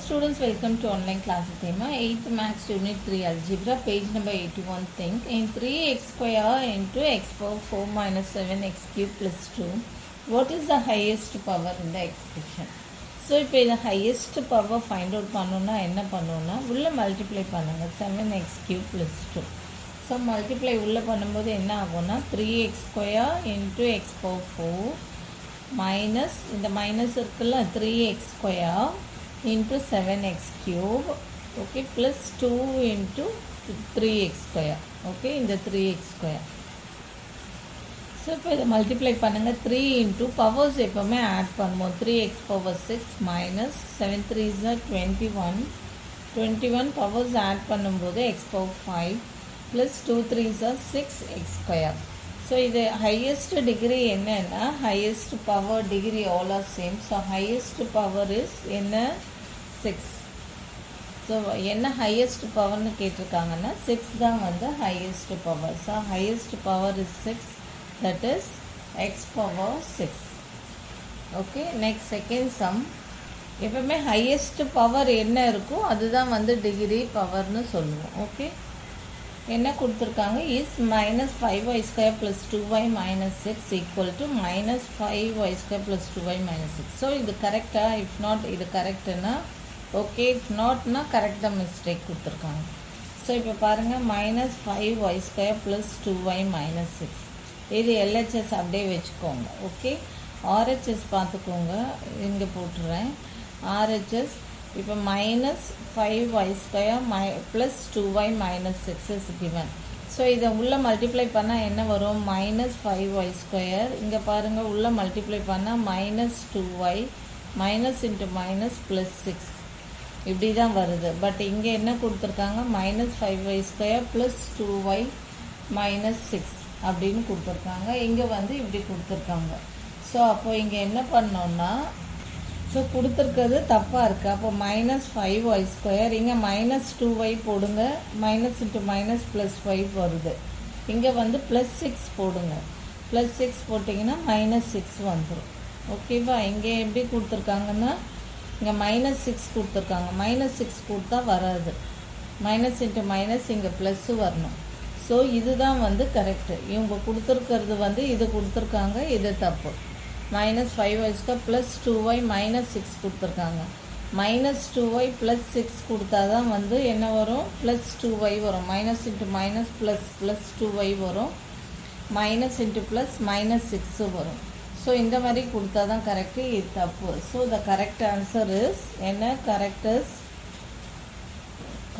students, welcome to online class theme 8th maths unit 3 algebra page number 81. Think in 3x square into x power 4 minus 7x cube plus 2, what is the highest power in the expression? So இப்போ இந்த highest power find out பண்ணனும்னா என்ன பண்ணனும்னா உள்ள multiply பண்ணுங்க 7x cube plus 2. So multiply உள்ள பண்ணும்போது என்ன ஆகும்னா 3x square into x power 4 minus இந்த மைனஸ் இருக்குல்ல 3x square into 7x cube, okay, plus 2 into 3x square, okay, in the 3x square. So இப்போ இதை மல்டிப்ளை பண்ணுங்க 3 into பவர்ஸ் எப்பவுமே ஆட் பண்ணுவோம் 3x power 6 minus 7 3s are 21 powers add பண்ணும்போது x power 5 plus 2 3s are 6x square. So இது highest degree என்னன்னா highest power degree all are same. So highest power is என்ன 6. So என்ன highest power னு கேட்டிருக்காங்கன்னா 6 தான் வந்து highest power. So highest power is 6, that is x power 6. Okay, next second sum. எப்பவுமே highest power என்ன இருக்கோ அதுதான் வந்து degree power னு சொல்லுவோம். Okay, என்ன கொடுத்துருக்காங்க is minus 5y square plus 2y minus 6 equal to minus 5y square plus 2y minus 6. So இது கரெக்டா? if not இது கரெக்டுனா ஓகே, if notனா கரெக்டாக மிஸ்டேக் கொடுத்துருக்காங்க. ஸோ இப்போ பாருங்கள் minus 5y square plus 2y minus 6, இது LHS அப்படியே வச்சுக்கோங்க. ஓகே, RHS பார்த்துக்கோங்க, இங்கே போட்டுறேன் RHS. இப்போ minus 5y square plus 2y minus 6 is given. So இதை உள்ளே மல்டிப்ளை பண்ணால் என்ன வரும்? minus 5y square, இங்கே பாருங்கள் உள்ளே மல்டிப்ளை பண்ணால் minus 2y minus into minus plus 6 இப்படி தான் வருது. பட் இங்கே என்ன கொடுத்துருக்காங்க? minus 5y square plus 2y minus 6 அப்படின்னு கொடுத்துருக்காங்க. இங்கே வந்து இப்படி கொடுத்துருக்காங்க. ஸோ அப்போது இங்கே என்ன பண்ணோன்னா, ஸோ கொடுத்துருக்கிறது தப்பாக இருக்குது. அப்போ மைனஸ் 5y ஸ்கொயர், இங்கே மைனஸ் 2y போடுங்க, மைனஸ் இன்ட்டு மைனஸ் ப்ளஸ் 5 வருது. இங்கே வந்து ப்ளஸ் 6 போடுங்க, ப்ளஸ் 6 போட்டிங்கன்னா மைனஸ் 6 வந்துடும். ஓகேவா? இங்கே எப்படி கொடுத்துருக்காங்கன்னா இங்கே மைனஸ் 6 கொடுத்துருக்காங்க, மைனஸ் 6 கொடுத்தா வராது, மைனஸ் இன்ட்டு மைனஸ் இங்கே ப்ளஸ்ஸு வரணும். ஸோ இதுதான் வந்து கரெக்டு. இவங்க கொடுத்துருக்கிறது வந்து இது கொடுத்துருக்காங்க, இது தப்பு. minus 5y square plus 2y minus 6 கொடுத்துருக்காங்க. minus 2y plus 6 கொடுத்தா தான் வந்து என்ன வரும்? plus 2y வரும். minus into minus plus plus 2y வரும், minus into plus minus 6 வரும். ஸோ இந்த மாதிரி கொடுத்தா தான் கரெக்டு, இது தப்பு. So the correct answer is என்ன?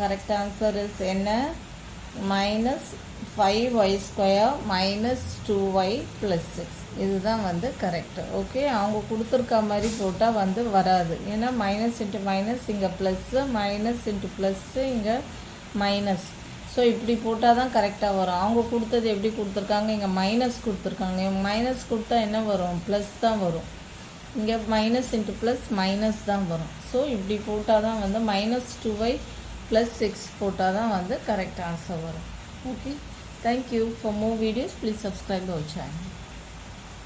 கரெக்ட் ஆன்சர் இஸ் என்ன? Minus 5y square minus 2y plus 6, இதுதான் வந்து கரெக்டு. ஓகே, அவங்க கொடுத்துருக்க மாதிரி போட்டால் வந்து வராது. ஏன்னா மைனஸ் இன்ட்டு மைனஸ் இங்கே ப்ளஸ்ஸு, மைனஸ் இன்ட்டு ப்ளஸ்ஸு இங்கே மைனஸ். ஸோ இப்படி போட்டால் தான் கரெக்டாக வரும். அவங்க கொடுத்தது எப்படி கொடுத்துருக்காங்க? இங்கே மைனஸ் கொடுத்துருக்காங்க. மைனஸ் கொடுத்தா என்ன வரும்? ப்ளஸ் தான் வரும். இங்கே மைனஸ் இன்ட்டு ப்ளஸ் மைனஸ் தான் வரும். ஸோ இப்படி போட்டால் தான் வந்து மைனஸ் 2y ப்ளஸ் 6 போட்டால் தான் வந்து கரெக்ட் ஆன்சர் வரும். Okay, thank you. For more videos please subscribe our channel.